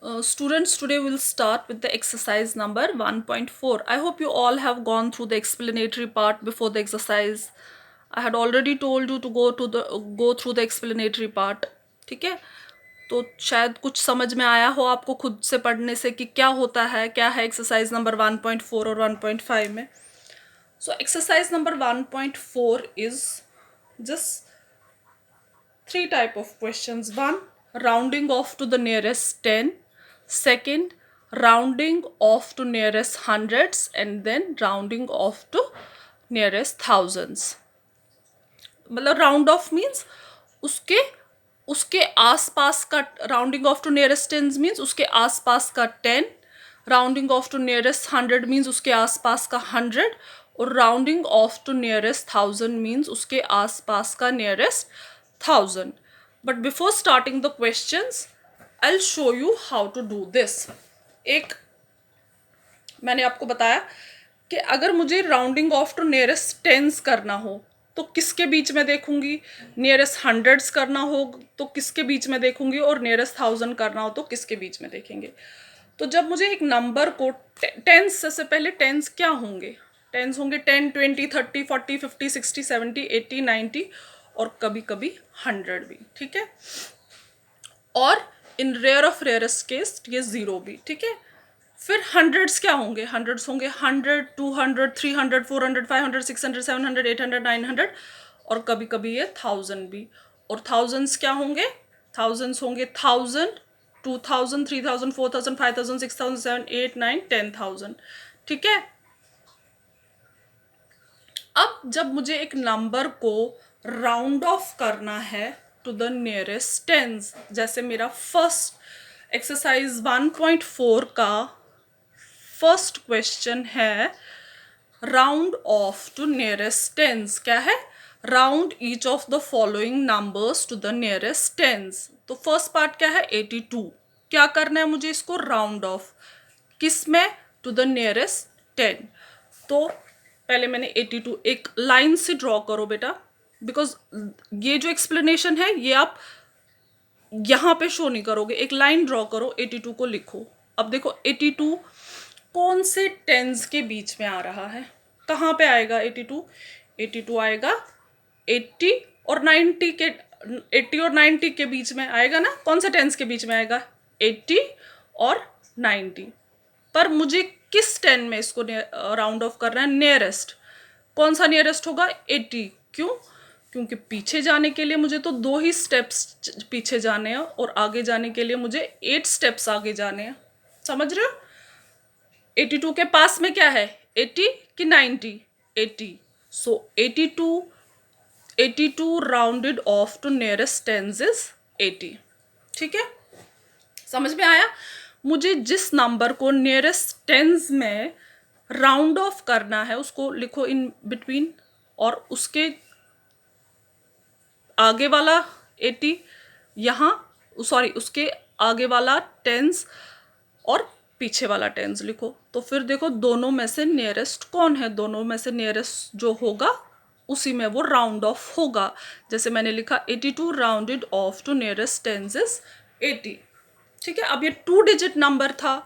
Students, today we'll start with the exercise number 1.4. I hope you all have gone through the explanatory part before the exercise. I had already told you to go through the explanatory part. ठीक है, तो शायद कुछ समझ में आया हो आपको खुद से पढ़ने से कि क्या होता है, क्या है एक्सरसाइज नंबर 1.4 और 1.5 में. So exercise number 1.4 is just three type of questions. One, rounding off to the nearest 10. Second, rounding off to nearest hundreds, and then rounding off to nearest thousands. मतलब राउंड ऑफ मीन्स उसके उसके आसपास का, rounding off to nearest tens means उसके आसपास का 10, rounding off to nearest 100 means उसके आसपास का 100, और rounding off to nearest 1000 means उसके आसपास का nearest 1000. But before starting the questions I will show you how to do this. एक मैंने आपको बताया कि अगर मुझे rounding off to nearest tens करना हो तो किसके बीच में देखूंगी, नियरेस्ट हंड्रेड्स करना हो तो किसके बीच में देखूंगी, और नियरेस्ट 1000 करना हो तो किसके बीच में देखेंगे. तो जब मुझे एक नंबर को टेंस से पहले टेंस क्या होंगे, टेंस होंगे 10, 20, 30, 40, 50, 60, 70, 80, 90 और कभी कभी 100 भी. ठीक है, और इन रेयर ऑफ रेयरेस्ट केस ये 0 भी. ठीक है, फिर हंड्रेड्स क्या होंगे, हंड्रेड्स होंगे 100, 200, 300, 400, 500, 600, 700, 800, 900 और कभी कभी ये 1000 भी. और थाउजेंड्स क्या होंगे, थाउजेंड्स होंगे 1000, 2000, 3000, 4000, 5000, 6000, 7, 8, 9, 10,000. ठीक है, अब जब मुझे एक नंबर को राउंड ऑफ करना है टू द नियरेस्ट टेंस, जैसे मेरा फर्स्ट एक्सरसाइज 1.4 का फर्स्ट क्वेश्चन है round off to nearest tens. क्या है, round each of the following numbers to the nearest tens. तो फर्स्ट पार्ट क्या है, 82. क्या करना है मुझे, इसको राउंड ऑफ किस में, टू द नियरेस्ट 10. तो पहले मैंने 82 एक लाइन से ड्रॉ करो बेटा, बिकॉज ये जो एक्सप्लेनेशन है ये आप यहाँ पे शो नहीं करोगे. एक लाइन ड्रॉ करो, 82 को लिखो. अब देखो 82 कौन से टेंस के बीच में आ रहा है, कहाँ पे आएगा 82, 82 आएगा 80 और 90 के, 80 और 90 के बीच में आएगा ना. कौन से टेंस के बीच में आएगा, 80 और 90. पर मुझे किस 10 में इसको राउंड ऑफ करना है, नियरेस्ट. कौन सा नियरेस्ट होगा, 80. क्यों, क्योंकि पीछे जाने के लिए मुझे तो 2 ही स्टेप्स पीछे जाने हैं और आगे जाने के लिए मुझे 8 स्टेप्स आगे जाने हैं. समझ रहे हो, 82 के पास में क्या है, 80 कि 90, 80. So 82 rounded off to nearest tens is 80. ठीक है, समझ में आया. मुझे जिस नंबर को नियरेस्ट टेंस में राउंड ऑफ करना है उसको लिखो इन बिटवीन, और उसके आगे वाला 80 यहाँ, सॉरी उसके आगे वाला टेंस और पीछे वाला टेंस लिखो. तो फिर देखो दोनों में से नियरेस्ट कौन है, दोनों में से नियरेस्ट जो होगा उसी में वो राउंड ऑफ होगा. जैसे मैंने लिखा 82 rounded off to nearest tens is 80. ठीक है, अब ये 2 डिजिट नंबर था,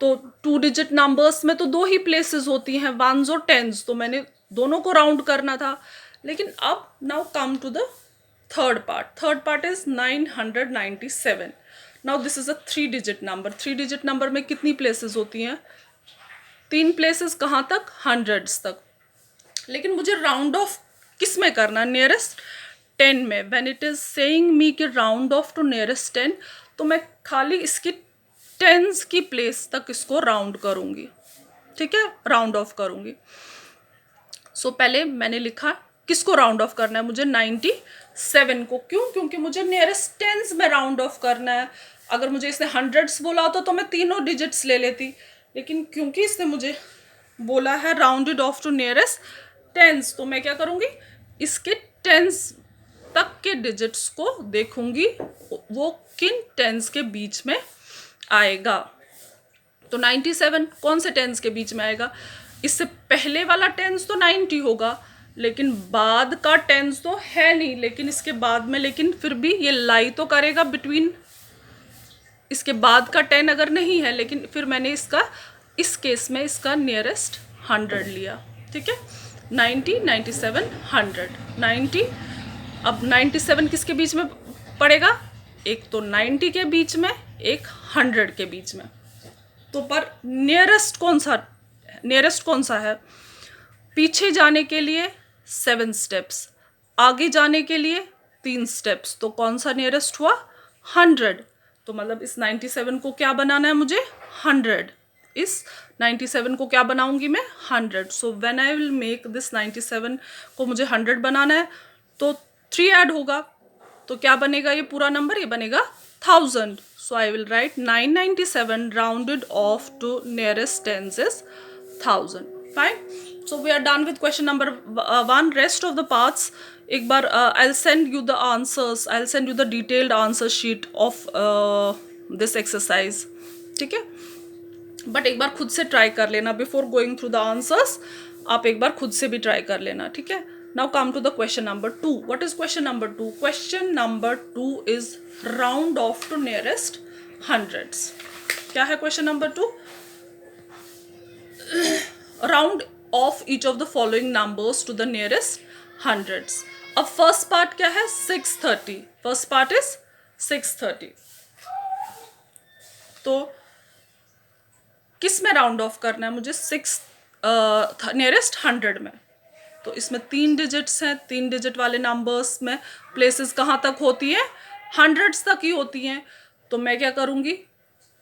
तो 2 डिजिट नंबर्स में तो 2 ही प्लेसेस होती हैं, वंस और टेंस, तो मैंने दोनों को राउंड करना था. लेकिन अब now come to the third part is 997. Now this is a 3 digit number. 3 digit number में कितनी प्लेसेस होती हैं, 3 प्लेसेस. कहाँ तक, हंड्रेड्स तक. लेकिन मुझे राउंड ऑफ किस में करना, नियरेस्ट 10 में. When it is saying me कि राउंड ऑफ टू नियरेस्ट 10, तो मैं खाली इसकी टेंस की प्लेस तक इसको राउंड करूँगी. ठीक है, राउंड ऑफ करूँगी. सो पहले मैंने लिखा किसको राउंड ऑफ करना है, मुझे 97 को. क्यों, क्योंकि मुझे नियरेस्ट टेंस में राउंड ऑफ करना है. अगर मुझे इसने हंड्रेड्स बोला होता तो मैं तीनों डिजिट्स ले लेती, लेकिन क्योंकि इसने मुझे बोला है rounded off to nearest tens, तो मैं क्या करूँगी, इसके टेंस तक के डिजिट्स को देखूंगी वो किन टेंस के बीच में आएगा. तो 97 कौन से टेंस के बीच में आएगा, इससे पहले वाला टेंस तो 90 होगा, लेकिन बाद का टेंस तो है नहीं, लेकिन इसके बाद में, लेकिन फिर भी ये लाई तो करेगा बिटवीन इसके बाद का 10 अगर नहीं है, लेकिन फिर मैंने इसका इस केस में इसका नियरेस्ट 100 लिया, ठीक है। 90, 97, 100, 90। अब 97 किसके बीच में पड़ेगा? एक तो 90 के बीच में, एक 100 के बीच में। तो पर नियरेस्ट कौन सा है? पीछे जाने के लिए 7 स्टेप्स, आगे जाने के लिए 3 स्टेप्स, तो कौन सा नियरेस्ट हुआ? 100। तो मतलब इस 97 को क्या बनाना है मुझे? 100। इस 97 को क्या बनाऊंगी मैं? 100। So when I will make this 97 को मुझे 100 बनाना है, तो 3 ऐड होगा, तो क्या बनेगा ये पूरा नंबर? ये बनेगा 1000. So I will write 997 rounded off to nearest tens is 1000. Fine. So we are done with question number 1. Rest of the parts, एक बार I'll send you the answers. I'll send you the detailed answer sheet of this exercise. ठीक है? But एक बार खुद से try कर लेना before going through the answers. आप एक बार खुद से भी ट्राई कर लेना, ठीक है. Now come to the question number 2. What is question number 2? Question number 2 is round off to nearest hundreds. क्या है question number 2? Round off each of the following numbers to the nearest hundreds. अब first part क्या है? 630. First part is 630. तो किस में round of करना है मुझे? 6 नियरेस्ट 100 में. तो इसमें 3 डिजिट्स हैं. 3 डिजिट वाले नंबर्स में प्लेसेस कहाँ तक होती है? हंड्रेड्स तक ही होती हैं. तो मैं क्या करूँगी?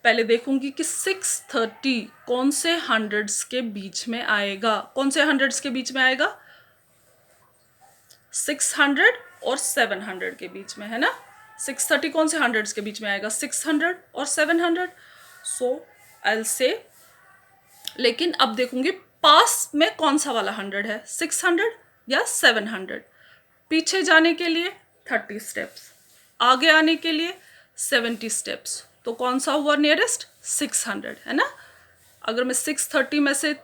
पहले देखूंगी कि 630 कौन से हंड्रेड्स के बीच में आएगा. कौन से हंड्रेड्स के बीच में आएगा? 600 और 700 के बीच में, है ना. 630 कौन से हंड्रेड्स के बीच में आएगा? 600 और 700. सो आई विल से, लेकिन अब देखूंगी पास में कौन सा वाला 100 है, 600 या 700. पीछे जाने के लिए 30 स्टेप्स, आगे आने के लिए 70 स्टेप्स. तो कौन सा हुआ नियरेस्ट? 600, है ना. अगर मैं 630 में से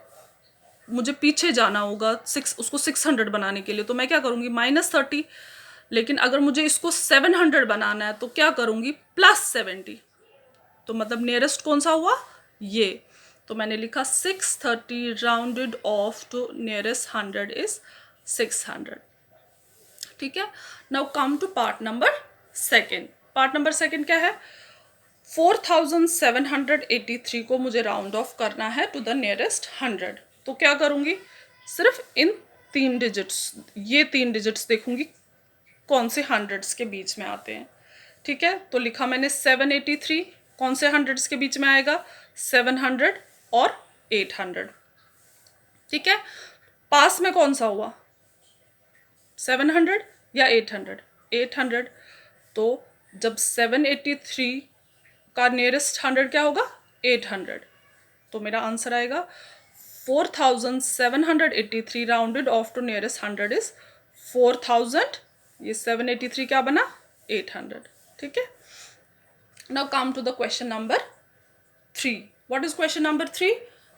मुझे पीछे जाना होगा उसको 600 बनाने के लिए, तो मैं क्या करूँगी? -30. लेकिन अगर मुझे इसको 700 बनाना है तो क्या करूँगी? +70. तो मतलब नियरेस्ट कौन सा हुआ? ये. तो मैंने लिखा 630 rounded off to nearest 100 is 600. ठीक है. Now come to part number 2. Part number 2 क्या है? 4783 को मुझे राउंड ऑफ करना है टू द नियरेस्ट 100. तो क्या करूँगी? सिर्फ इन 3 डिजिट्स, ये 3 डिजिट्स देखूंगी कौन से हंड्रेड्स के बीच में आते हैं. ठीक है. तो लिखा मैंने 783. कौन से हंड्रेड्स के बीच में आएगा? 700 और 800. ठीक है. पास में कौन सा हुआ? 700 या 800? 800. तो जब 783 का नियरेस्ट 100 क्या होगा? 800. तो मेरा आंसर आएगा 4783 rounded off to nearest 100 is 4000. ये 783 क्या बना? 800. ठीक है. Now come to the question number 3. What is question number 3?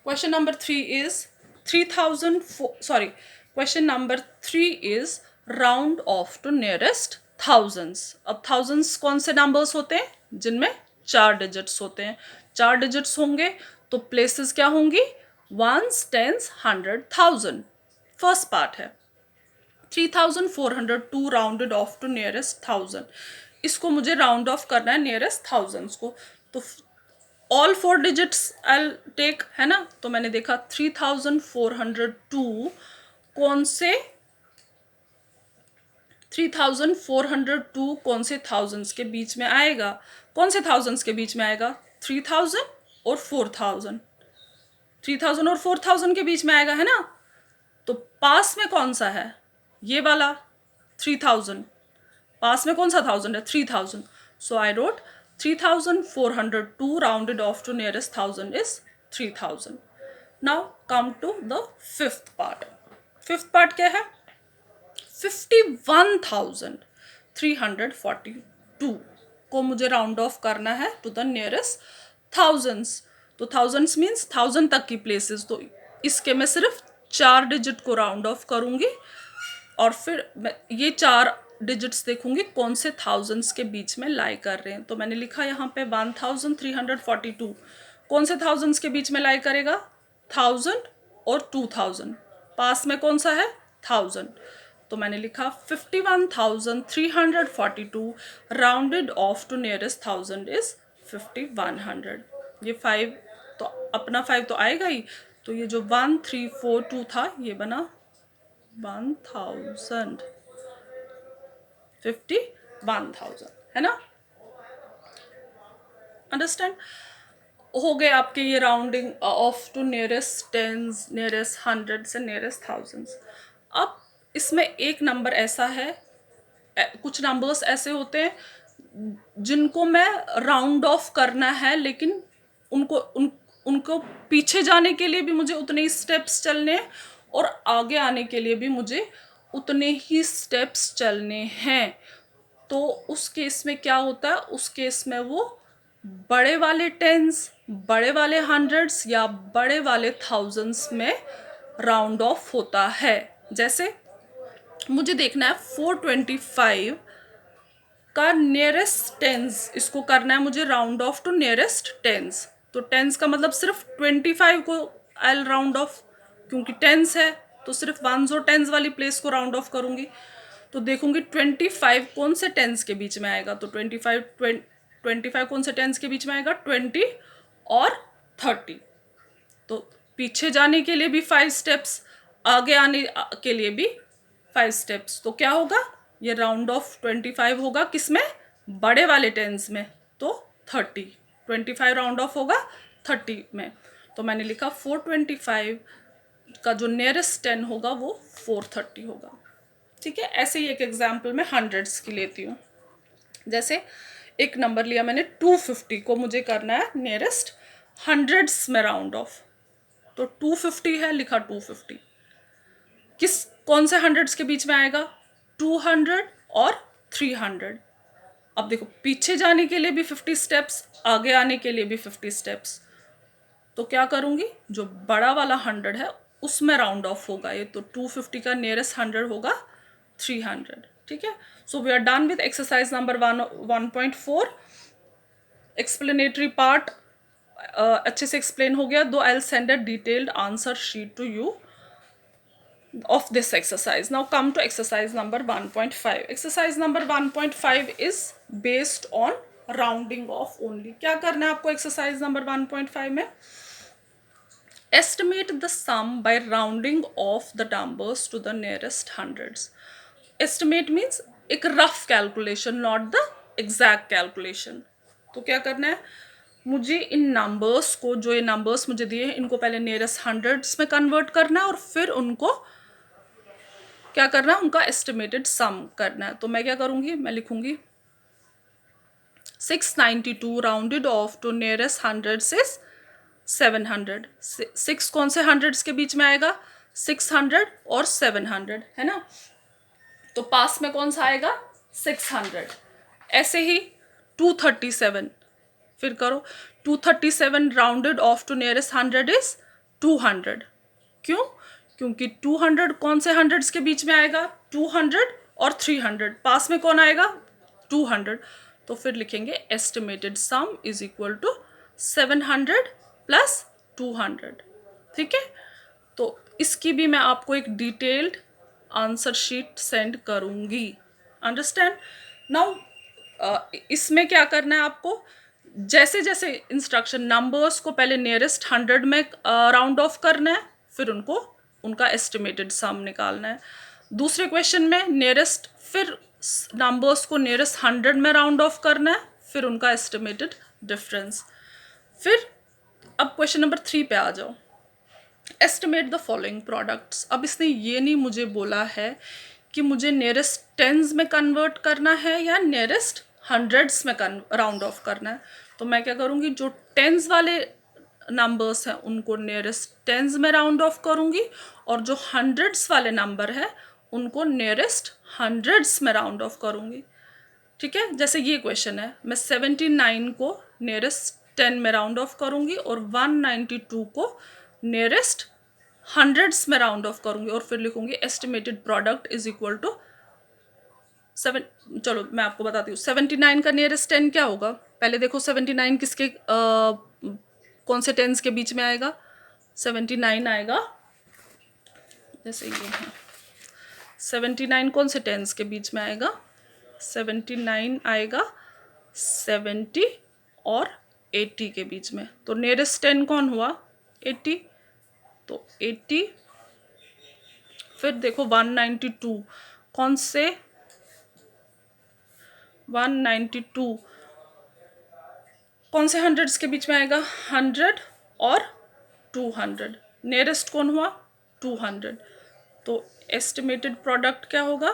Question number 3 is 3004. Sorry, question number 3 is round off to nearest thousands. अब thousands कौन से numbers होते हैं? जिनमें 4 digits होते हैं. 4 digits होंगे तो places क्या होंगी? ones, tens, 100, 1000. First part है 3402 rounded off to nearest 1000. इसको मुझे राउंड ऑफ करना है नियरेस्ट थाउजेंड्स को. तो ऑल 4 डिजिट्स आई टेक, है ना. तो मैंने देखा 3402 कौन से 3402 कौन से थाउजेंड्स के बीच में आएगा? कौन से थाउजेंड्स के बीच में आएगा? 3000 और 4000. 3000 और 4000 के बीच में आएगा, है ना. तो पास में कौन सा है? ये वाला 3000. पास में कौन सा 1000 है? 3000. सो I wrote 3402 rounded off to nearest 1000 is 3000. Now come to the 5th part. 5th part क्या है? 51,342 को मुझे राउंड ऑफ करना है टू द नियरेस्ट थाउजेंड्स. तो थाउजेंड्स मीन्स 1000 तक की प्लेसेस. तो इसके मैं सिर्फ 4 डिजिट को राउंड ऑफ करूँगी और फिर ये 4 डिजिट्स देखूंगी कौन से थाउजेंड्स के बीच में लाई कर रहे हैं। तो मैंने लिखा यहाँ पे 1342, कौन से थाउजेंड्स के बीच में लाई करेगा, 1000 और 2000, पास में कौन सा है, 1000। तो मैंने लिखा 51,342 rounded off to nearest 1000 is 5100। ये 5 तो अपना 5 तो आएगा ही, तो ये जो 1342 था ये बना 51,000 है ना। अंडरस्टैंड हो गए आपके ये rounding off to nearest tens, nearest hundreds and nearest thousands. अब इसमें एक नंबर ऐसा है, कुछ नंबर्स ऐसे होते हैं जिनको मैं राउंड ऑफ करना है, लेकिन उनको पीछे जाने के लिए भी मुझे उतने ही स्टेप्स चलने हैं और आगे आने के लिए भी मुझे उतने ही स्टेप्स चलने हैं। तो उस केस में क्या होता है, उस केस में वो बड़े वाले टेंस, बड़े वाले हंड्रेड्स या बड़े वाले थाउजेंड्स में राउंड ऑफ होता है। जैसे मुझे देखना है 425 का नियरेस्ट टेंस, इसको करना है मुझे round off to nearest tens. तो टेंस का मतलब सिर्फ 25 को आई राउंड ऑफ, क्योंकि टेंस है तो सिर्फ वंस और टेंस वाली प्लेस को राउंड ऑफ करूंगी। तो देखूंगी 25 कौन से टेंस के बीच में आएगा। तो 25 कौन से टेंस के बीच में आएगा, 20 और 30। तो पीछे जाने के लिए भी 5 स्टेप्स, आगे आने के लिए भी 5 स्टेप्स। तो क्या होगा, ये राउंड ऑफ 25 होगा किसमें, बड़े वाले टेंस में, तो 30, 25 राउंड ऑफ होगा 30 में। तो मैंने लिखा 425 का जो नियरेस्ट 10 होगा वो 430 होगा। ठीक है, ऐसे ही एक एग्जाम्पल मैं हंड्रेड्स की लेती हूँ। जैसे एक नंबर लिया मैंने 250 को मुझे करना है नियरेस्ट हंड्रेड्स में राउंड ऑफ। तो 250 है, लिखा 250 किस कौन से हंड्रेड्स के बीच में आएगा, 200 और 300। अब देखो पीछे जाने के लिए भी 50 स्टेप्स, आगे आने के लिए भी 50 स्टेप्स। तो क्या करूंगी, जो बड़ा वाला 100 है उसमें राउंड ऑफ होगा ये। तो 250 का नियरेस्ट 100 होगा 300। ठीक है, so we are done with exercise number 1.4। Explanatory part अच्छे से एक्सप्लेन हो गया, दो I will send a detailed answer sheet to you of this exercise. Now come to exercise number 1.5. Exercise number 1.5 is based on rounding off only. क्या करना है आपको exercise number 1.5 में, estimate the sum by rounding off the numbers to the nearest hundreds. Estimate means एक rough calculation, not the exact calculation. तो क्या करना है, मुझे इन नंबर्स को, जो ये नंबर्स मुझे दिए हैं, इनको पहले नियरेस्ट हंड्रेड्स में कन्वर्ट करना है और फिर उनको क्या करना है, उनका एस्टिमेटेड सम करना है। तो मैं क्या करूंगी, मैं लिखूंगी 692 rounded off to nearest hundreds is 700। 6 कौन से हंड्रेड्स के बीच में आएगा, 600 और 700 है ना। तो पास में कौन सा आएगा, 600। ऐसे ही 237, फिर करो 237 rounded off to nearest 100 is 200। क्यों, क्योंकि 200 कौन से हंड्रेड्स के बीच में आएगा, 200 और 300, पास में कौन आएगा, 200। तो फिर लिखेंगे estimated sum is equal to 700 plus 200। ठीक है, तो इसकी भी मैं आपको एक डिटेल्ड आंसर शीट सेंड करूंगी। Understand now. इसमें क्या करना है आपको, जैसे जैसे इंस्ट्रक्शन, नंबर्स को पहले नियरेस्ट 100 में राउंड ऑफ करना है, फिर उनको उनका एस्टिमेटेड सम निकालना है। दूसरे क्वेश्चन में नियरेस्ट, फिर नंबर्स को नियरेस्ट 100 में राउंड ऑफ करना है, फिर उनका एस्टिमेटेड डिफरेंस। फिर अब क्वेश्चन नंबर 3 पे आ जाओ, एस्टिमेट द फॉलोइंग प्रोडक्ट्स। अब इसने ये नहीं मुझे बोला है कि मुझे नियरेस्ट टेंस में कन्वर्ट करना है या नियरेस्ट हंड्रेड्स में राउंड ऑफ करना है। तो मैं क्या करूँगी, जो टेंस वाले नंबर्स हैं उनको नियरेस्ट टेंस में राउंड ऑफ करूँगी, और जो हंड्रेड्स वाले नंबर है उनको नियरेस्ट हंड्रेड्स में राउंड ऑफ करूँगी। ठीक है, जैसे ये क्वेश्चन है, मैं 79 को नियरेस्ट 10 में राउंड ऑफ करूँगी और 192 को नियरेस्ट हंड्रेड्स में राउंड ऑफ करूँगी, और फिर लिखूँगी estimated product is equal to चलो मैं आपको बताती हूँ, 79 का नियरेस्ट 10 क्या होगा? पहले देखो 79 किसके कौन से टेंस के बीच में आएगा? 79 आएगा, जैसे ये है 79 कौन से टेंस के बीच में आएगा? 79 आएगा 70 और 80 के बीच में। तो नियरेस्ट 10 कौन हुआ? 80। तो 80, फिर देखो 192 कौन से? 192 कौन से हंड्रेड्स के बीच में आएगा? 100 और 200। नियरेस्ट कौन हुआ? 200। तो एस्टिमेटेड प्रोडक्ट क्या होगा?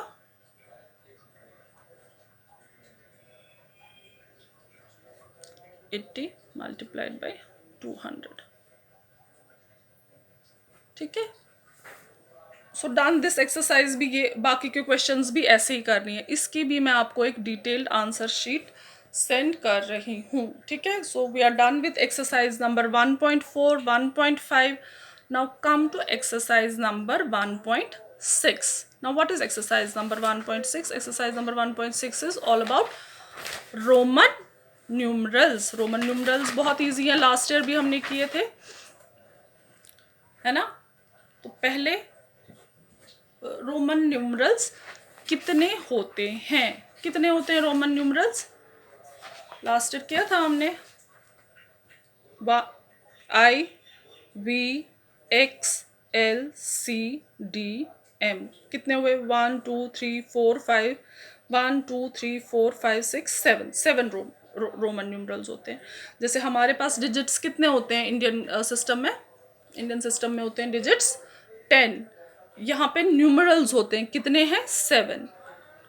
80 मल्टीप्लाइड बाई 200। ठीक है, सो डन दिस एक्सरसाइज भी। ये बाकी के क्वेश्चंस भी ऐसे ही करनी है। इसकी भी मैं आपको एक डिटेल्ड आंसर शीट सेंड कर रही हूँ। ठीक है, so we are done with exercise number 1.4, 1.5। Now come to exercise number 1.6। Now what is exercise number 1.6? Exercise number 1.6 is all about Roman numerals. Roman numerals बहुत ईजी है, last year भी हमने किए थे, है ना? तो पहले रोमन न्यूमरल्स कितने होते हैं? कितने होते हैं रोमन न्यूमरल्स? लास्ट ईयर किया था हमने। I, V, X, L, C, D, M. कितने हुए? 1 2 3 4 5। 1 2 3 4 5 6 7। 7 रोमन न्यूमरल्स होते हैं। जैसे हमारे पास डिजिट्स कितने होते हैं इंडियन सिस्टम में? इंडियन सिस्टम में होते हैं डिजिट्स 10। यहाँ पे न्यूमरल्स होते हैं कितने हैं? 7।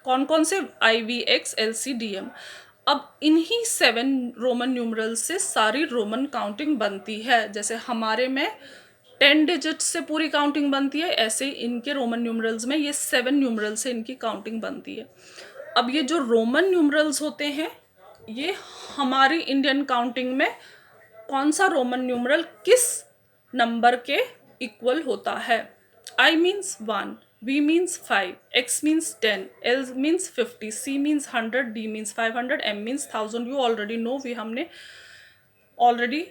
कौन कौन से? I, V, X, L, C, D, M. अब इन्हीं 7 रोमन न्यूमरल्स से सारी रोमन काउंटिंग बनती है। जैसे हमारे में 10 डिजिट्स से पूरी काउंटिंग बनती है, ऐसे इनके रोमन न्यूमरल्स में ये 7 न्यूमरल्स से इनकी काउंटिंग बनती है। अब ये जो रोमन न्यूमरल्स होते हैं, ये हमारी इंडियन काउंटिंग में कौन सा रोमन न्यूमरल किस नंबर के इक्वल होता है? I means 1, V means 5, X means 10, L means 50, C means 100, D means 500, M means 1000। You already know, we हमने ऑलरेडी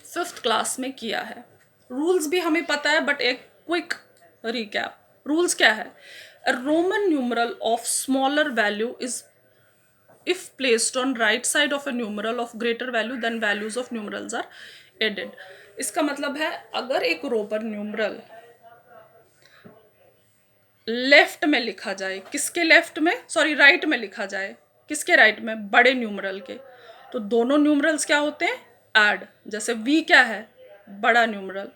5th क्लास में किया है। रूल्स भी हमें पता है, बट एक क्विक रिकैप। रूल्स क्या है? A Roman numeral of smaller value is if placed on right side of a numeral of greater value then values of numerals are added। इसका मतलब है, अगर एक रोमन न्यूमरल लेफ्ट में लिखा जाए, किसके लेफ्ट में? सॉरी, राइट में लिखा जाए। किसके राइट में? बड़े न्यूमरल के। तो दोनों न्यूमरल्स क्या होते हैं? ऐड। जैसे v क्या है? बड़ा न्यूमरल।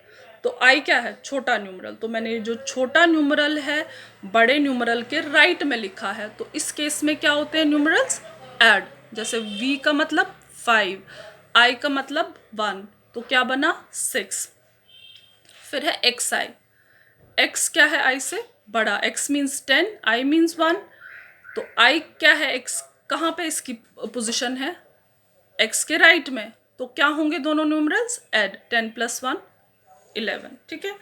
तो i क्या है? छोटा न्यूमरल। तो मैंने जो छोटा न्यूमरल है बड़े न्यूमरल के राइट में लिखा है, तो इस केस में क्या होते हैं न्यूमरल्स? ऐड। जैसे v का मतलब 5, i का मतलब 1, तो क्या बना? 6। फिर है xi। x क्या है? i से बड़ा। x means 10, i means 1। तो i क्या है? x कहाँ पे इसकी पोजीशन है? x के राइट में। तो क्या होंगे दोनों न्यूमरल्स? ऐड। 10 + 1 11। ठीक है,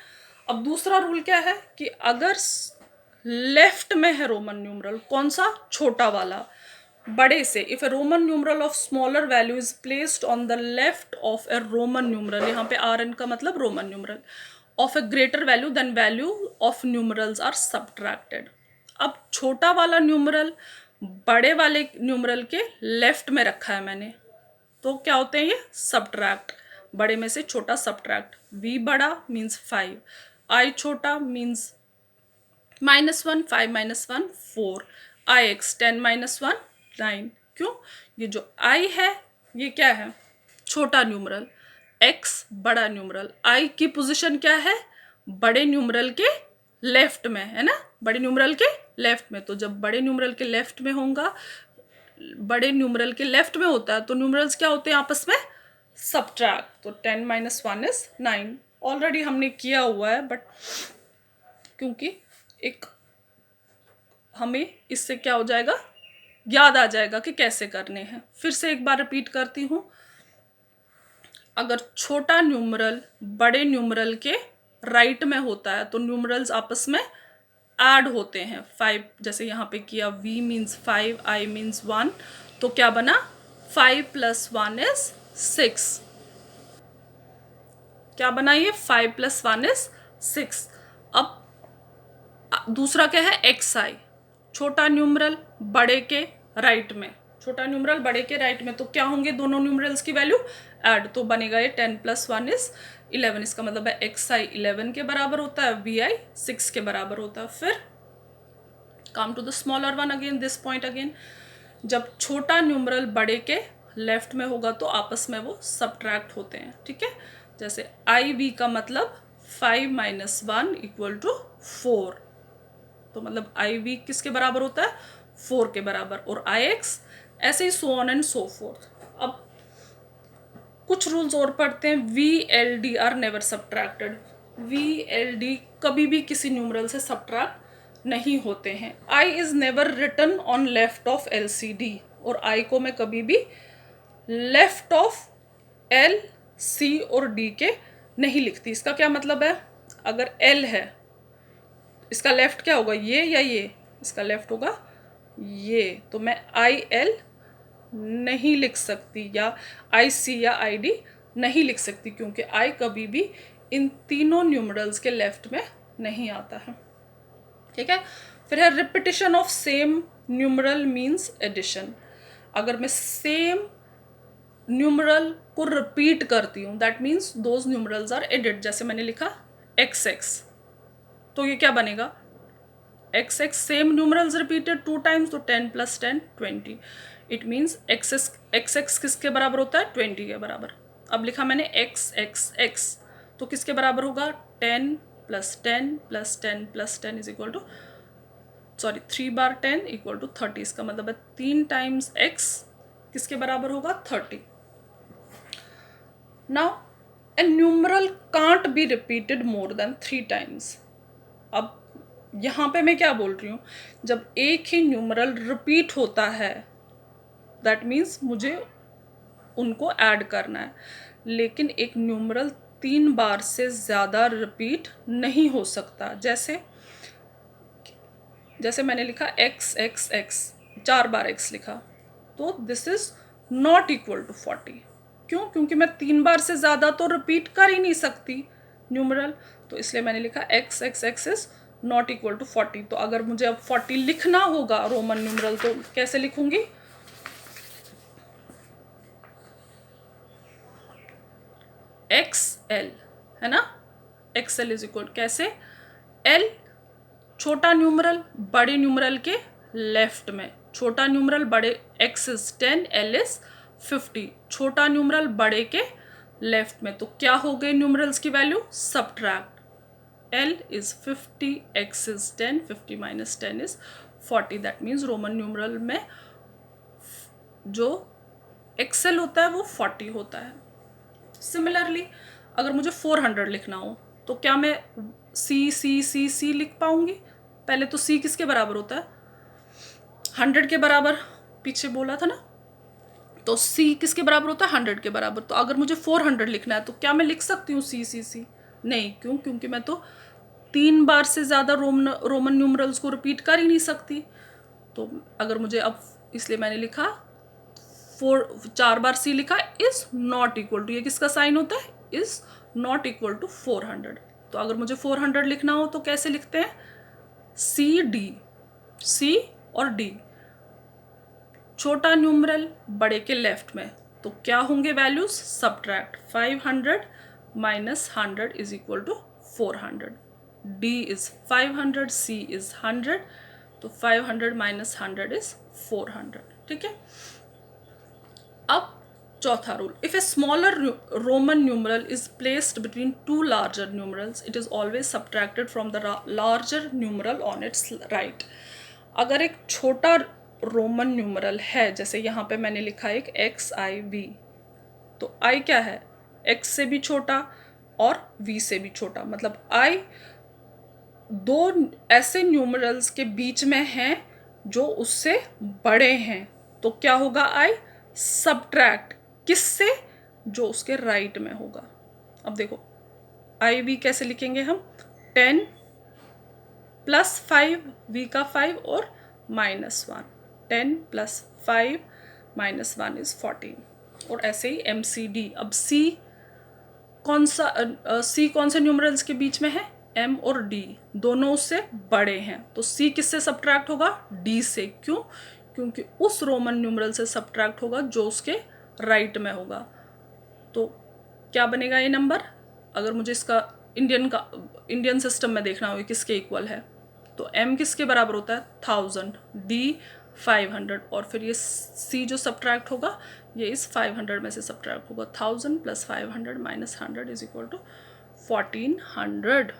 अब दूसरा रूल क्या है कि अगर लेफ्ट में है रोमन न्यूमरल, कौन सा? छोटा वाला, बड़े से। If a Roman numeral of smaller value is placed on the left of a Roman numeral, यहाँ पे आर एन का मतलब Roman numeral, of a greater value than value of numerals are subtracted. अब छोटा वाला न्यूमरल बड़े वाले numeral के लेफ्ट में रखा है मैंने, तो क्या होते हैं ये? सब्ट्रैक्ट। बड़े में से छोटा सब्ट्रैक्ट। v बड़ा मीन्स 5, i छोटा मीन्स -1, 5 - 1 4, ix 10 - 1 9। क्यों? ये जो i है ये क्या है? छोटा न्यूमरल, x बड़ा न्यूमरल। i की पोजीशन क्या है? बड़े न्यूमरल के लेफ्ट में, है ना? बड़े न्यूमरल के लेफ्ट में। तो जब बड़े न्यूमरल के लेफ्ट में होगा, बड़े न्यूमरल के लेफ्ट में होता है, तो न्यूमरल्स क्या होते हैं आपस में? सब्ट्रैक्ट। तो 10 - 1 इज 9। ऑलरेडी हमने किया हुआ है, बट क्योंकि एक हमें इससे क्या हो जाएगा? याद आ जाएगा कि कैसे करने हैं। फिर से एक बार रिपीट करती हूँ। अगर छोटा न्यूमरल बड़े न्यूमरल के राइट में होता है, तो न्यूमरल्स आपस में ऐड होते हैं। 5 जैसे यहाँ पे किया, v मीन्स 5, i मीन्स 1, तो क्या बना 5 + 1 इज 6। क्या बना ये 5 + 1 इज 6। अब दूसरा क्या है xi, छोटा न्यूमरल बड़े के राइट में, छोटा न्यूमरल बड़े के राइट में, तो क्या होंगे दोनों न्यूमरल्स की वैल्यू ऐड, तो बनेगा ये 10 + 1 इज 11। इसका मतलब है xi 11 के बराबर होता है, vi 6 के बराबर होता है। फिर come to the smaller one again, this point again, जब छोटा न्यूमरल बड़े के लेफ्ट में होगा तो आपस में वो सब्ट्रैक्ट होते हैं, ठीक है। जैसे आई वी का मतलब 5 - 1 = 4, तो मतलब आई वी किसके बराबर होता है 4 के बराबर, और आई एक्स ऐसे ही so on and so forth. अब कुछ रूल्स और पढ़ते हैं। V L D are never subtracted, V L D कभी भी किसी न्यूमरल से सब्ट्रैक्ट नहीं होते हैं। I is never written on left of L C D, और आई को मैं कभी भी लेफ्ट ऑफ एल सी और डी के नहीं लिखती। इसका क्या मतलब है, अगर एल है इसका लेफ्ट क्या होगा, ये या ये, इसका लेफ्ट होगा ये, तो मैं आई एल नहीं लिख सकती या आई सी या आई डी नहीं लिख सकती, क्योंकि आई कभी भी इन तीनों न्यूमरल्स के लेफ्ट में नहीं आता है, ठीक है। फिर है repetition of same numeral means addition. अगर मैं सेम न्यूमरल को रिपीट करती हूँ that means those numerals are added. जैसे मैंने लिखा एक्स एक्स, तो ये क्या बनेगा X X, same numerals repeated 2 times, तो 10 + 10 20। इट मीन्स एक्स एक्स किसके बराबर होता है 20 के बराबर। अब लिखा मैंने एक्स एक्स एक्स, तो किसके बराबर होगा 10 + 10 + 10 + 10 इज इक्वल टू, सॉरी 3 बार 10 = 30। इसका मतलब है 3 टाइम्स x किसके बराबर होगा 30। Now A numeral can't be repeated more than 3 times. अब यहाँ पे मैं क्या बोल रही हूँ, जब एक ही न्यूमरल रिपीट होता है दैट मीन्स मुझे उनको ऐड करना है, लेकिन एक न्यूमरल 3 बार से ज़्यादा रिपीट नहीं हो सकता। जैसे मैंने लिखा एक्स एक्स एक्स, 4 बार x लिखा, तो this is not equal to 40। क्यों, क्योंकि मैं 3 बार से ज़्यादा तो रिपीट कर ही नहीं सकती न्यूमरल, तो इसलिए मैंने लिखा X X X is not equal to 40। तो अगर मुझे अब 40 लिखना होगा रोमन न्यूमरल, तो कैसे लिखूंगी, एक्स एल, है ना, एक्स एल इज इक्वल कैसे, एल छोटा न्यूमरल बड़े न्यूमरल के लेफ्ट में, छोटा न्यूमरल बड़े x इज 10, एल इज 50, छोटा न्यूमरल बड़े के लेफ्ट में, तो क्या हो गए न्यूमरल्स की value subtract, L is 50, x is 10, 50 - 10 is 40। That means Roman numeral में जो एक्सेल होता है वो 40 होता है। सिमिलरली अगर मुझे 400 लिखना हो तो क्या मैं सी सी सी सी लिख पाऊंगी, पहले तो सी किसके बराबर होता है 100 के बराबर, पीछे बोला था ना, तो सी किसके बराबर होता है 100 के बराबर। तो अगर मुझे 400 लिखना है तो क्या मैं लिख सकती हूँ सी सी सी, नहीं, क्यों, क्योंकि मैं तो 3 बार से ज़्यादा रोमन न्यूमरल्स को रिपीट कर ही नहीं सकती। तो अगर मुझे अब, इसलिए मैंने लिखा 4 बार सी लिखा इज नॉट इक्वल टू, ये किसका साइन होता है इज नॉट इक्वल टू 400। तो अगर मुझे 400 लिखना हो तो कैसे लिखते हैं, सी डी, सी और डी, छोटा न्यूमरल बड़े के लेफ्ट में, तो क्या होंगे values subtract, 500 - 100 is equal to 400, D is 500, C is 100, तो 500 - 100 इज 400, ठीक है। अब चौथा rule, if a smaller Roman numeral is placed between 2 larger numerals it is always subtracted from the larger numeral on it's right. अगर एक छोटा Roman numeral है, जैसे यहाँ पे मैंने लिखा है एक एक्स आई वी, तो आई क्या है एक्स से भी छोटा और वी से भी छोटा, मतलब आई दो ऐसे न्यूमरल्स के बीच में हैं जो उससे बड़े हैं, तो क्या होगा आई सब्ट्रैक्ट किससे, जो उसके राइट में होगा। अब देखो आई वी कैसे लिखेंगे हम, 10 +5 v का 5 और -1, 10 + 5 - 1 इज़ 14। और ऐसे ही MCD। अब C कौन से न्यूमरल्स के बीच में है? M और D दोनों उससे बड़े हैं, तो C किससे सब्ट्रैक्ट होगा? D से। क्यों? क्योंकि उस रोमन न्यूमरल से सब्ट्रैक्ट होगा जो उसके राइट में होगा। तो क्या बनेगा ये नंबर? अगर मुझे इसका इंडियन सिस्टम में देखना हो किसके इक्वल है, तो M किसके बराबर होता है? 1000, D 500, और फिर ये C जो सब्ट्रैक्ट होगा ये इस 500 में से सब्ट्रैक्ट होगा। 1000 + 500 - 100 इज इक्वल टू 1400।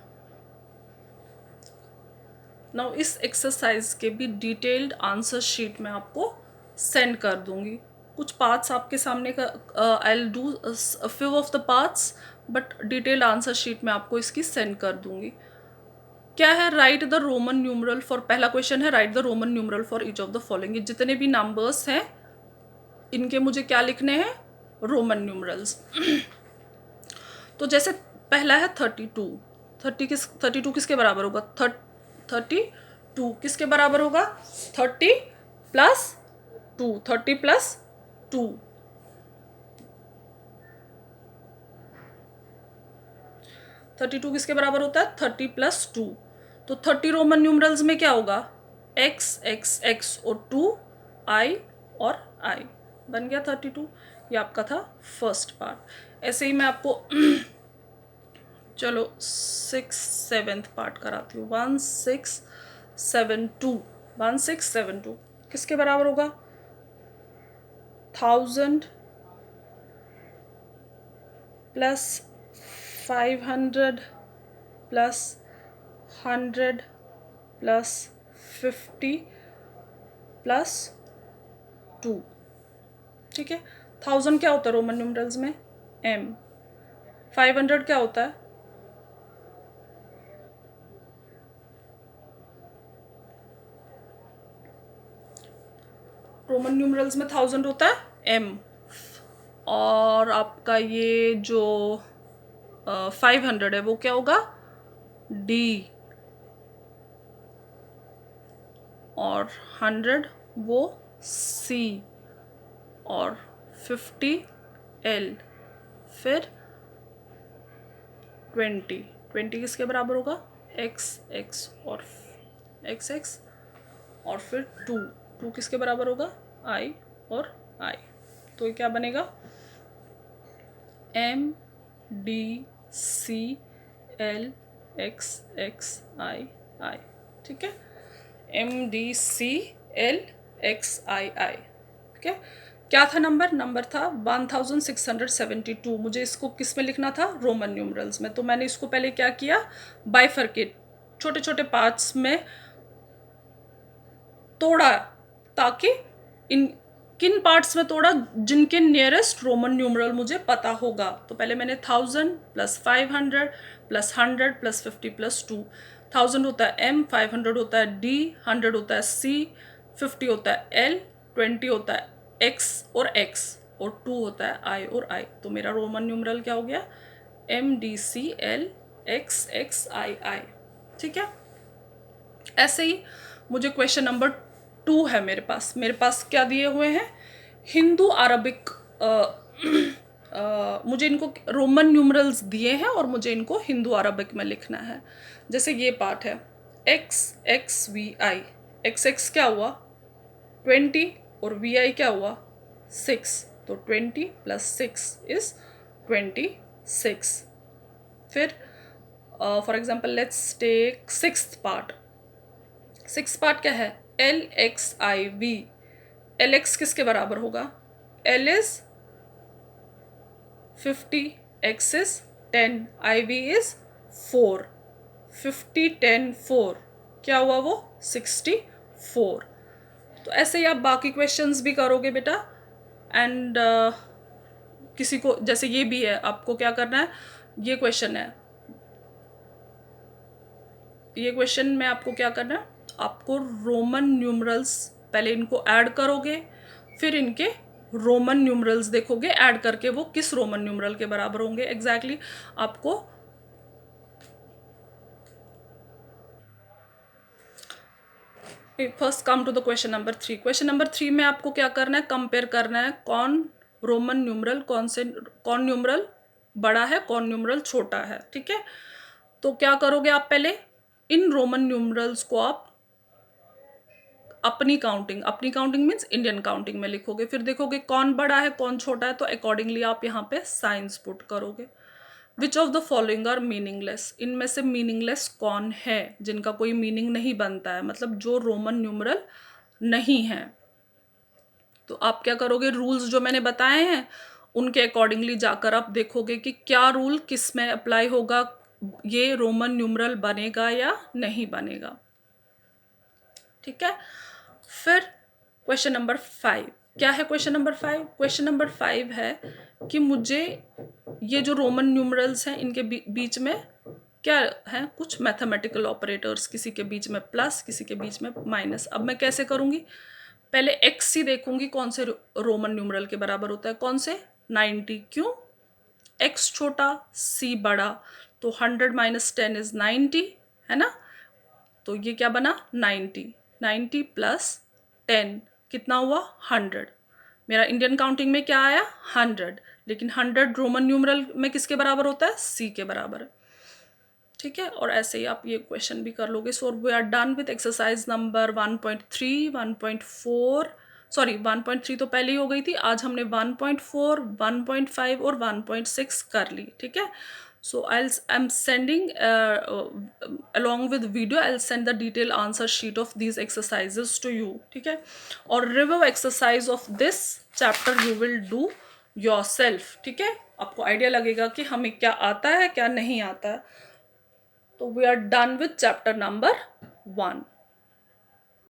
नाउ इस एक्सरसाइज के भी डिटेल्ड आंसर शीट मैं आपको सेंड कर दूंगी। कुछ पार्ट्स आपके सामने का I will do few of the parts, but detailed answer sheet मैं आपको इसकी सेंड कर दूंगी। क्या है? Right the Roman numeral for, पहला क्वेश्चन है right the Roman numeral for each of the following. जितने भी नंबर्स हैं इनके मुझे क्या लिखने हैं? Roman numerals. तो जैसे पहला है 32। 32 किसके बराबर होगा? 32 किसके बराबर होगा? 30 + 2, 30 + 2, 32 किसके बराबर होता है? 30 + 2। तो 30 रोमन न्यूमरल्स में क्या होगा? x x x और 2 i और i। बन गया 32। ये आपका था फर्स्ट पार्ट। ऐसे ही मैं आपको चलो 6th 7th पार्ट कराती हूँ। 1672, 1672 किसके बराबर होगा? 1000 + 500 + 100 + 50 + 2। ठीक है। 1000 क्या होता है रोमन न्यूमरल्स में? M। 500 क्या होता है? रोमन न्यूमरल्स में 1000 होता है M। और आपका ये जो 500 है वो क्या होगा? D। और 100 वो C, और 50 L। फिर 20 किसके बराबर होगा? x और x और फिर 2 किसके बराबर होगा? I और I। तो ये क्या बनेगा? M D C L x I I। ठीक है। M D C L x I I। ठीक है। क्या था नंबर? नंबर था 1672। मुझे इसको किस में लिखना था? रोमन न्यूमरल्स में। तो मैंने इसको पहले क्या किया? बाइफरकेट, छोटे छोटे पार्ट्स में तोड़ा, ताकि इन किन पार्ट्स में तोड़ा? जिनके नियरेस्ट रोमन न्यूमरल मुझे पता होगा। तो पहले मैंने 1000 + 500 + 100 + 50 + 2। 1000 होता है M, 500 होता है D, 100 होता है C, 50 होता है L, 20 होता है X और X, और 2 होता है I और I। तो मेरा रोमन न्यूमरल क्या हो गया? M D C L X X I I। ठीक है। ऐसे ही मुझे क्वेश्चन नंबर 2 है मेरे पास क्या दिए हुए हैं? हिंदू अरबिक, मुझे इनको रोमन न्यूमरल्स दिए हैं और मुझे इनको हिंदू अरबिक में लिखना है। जैसे ये पार्ट है x x v i। x क्या हुआ? 20, और vi क्या हुआ? 6। तो 20 + 6 इज 26। फिर for example let's take 6th part. 6th part क्या है? L x I v। Lx किसके बराबर होगा? L is 50, x is 10, IV is 4। 50 10 4 क्या हुआ वो? 64। तो ऐसे ही आप बाकी क्वेश्चंस भी करोगे बेटा। एंड किसी को जैसे ये भी है, आपको क्या करना है? ये क्वेश्चन है, ये क्वेश्चन में आपको क्या करना है? आपको रोमन न्यूमरल्स पहले इनको ऐड करोगे, फिर इनके रोमन न्यूमरल्स देखोगे ऐड करके वो किस रोमन न्यूमरल के बराबर होंगे एग्जैक्टली आपको first come to the question number 3। Question number 3 में आपको क्या करना है, कंपेयर करना है कौन रोमन न्यूमरल कौन न्यूमरल बड़ा है, कौन न्यूमरल छोटा है। ठीक है, तो क्या करोगे आप, पहले इन रोमन न्यूमरल्स को आप अपनी काउंटिंग मीन्स इंडियन काउंटिंग में लिखोगे, फिर देखोगे कौन बड़ा है कौन छोटा है, तो अकॉर्डिंगली आप यहाँ पे साइंस पुट करोगे। Which of the following are meaningless, इनमें से मीनिंगलेस कौन है, जिनका कोई मीनिंग नहीं बनता है, मतलब जो रोमन न्यूमरल नहीं है। तो आप क्या करोगे, रूल्स जो मैंने बताए हैं उनके अकॉर्डिंगली जाकर आप देखोगे कि क्या रूल किस में अप्लाई होगा, ये रोमन न्यूमरल बनेगा या नहीं बनेगा। ठीक है, फिर क्वेश्चन नंबर 5 क्या है। क्वेश्चन नंबर 5, क्वेश्चन नंबर 5 है कि मुझे ये जो रोमन न्यूमरल्स हैं इनके बीच में क्या है, कुछ मैथमेटिकल ऑपरेटर्स, किसी के बीच में प्लस किसी के बीच में माइनस। अब मैं कैसे करूँगी, पहले एक्स ही देखूंगी कौन से रोमन न्यूमरल के बराबर होता है, कौन से 90, क्यों, एक्स छोटा सी बड़ा, तो 100 माइनस 10 इज 90, है ना। तो ये क्या बना 90 प्लस 10 कितना हुआ 100। मेरा इंडियन काउंटिंग में क्या आया 100, लेकिन 100 रोमन न्यूमरल में किसके बराबर होता है, सी के बराबर। ठीक है, और ऐसे ही आप ये क्वेश्चन भी कर लोगे। So we are done with exercise number 1.3, 1.4, sorry 1.3 तो पहले ही हो गई थी, आज हमने 1.4, 1.5 और 1.6 कर ली। ठीक है, so I'm sending along with video I'll send the detailed answer sheet of these exercises to you। ठीक है, और review exercise of this chapter you will do yourself। ठीक है, आपको आइडिया लगेगा कि हमें क्या आता है क्या नहीं आता है। तो we are done with chapter number 1।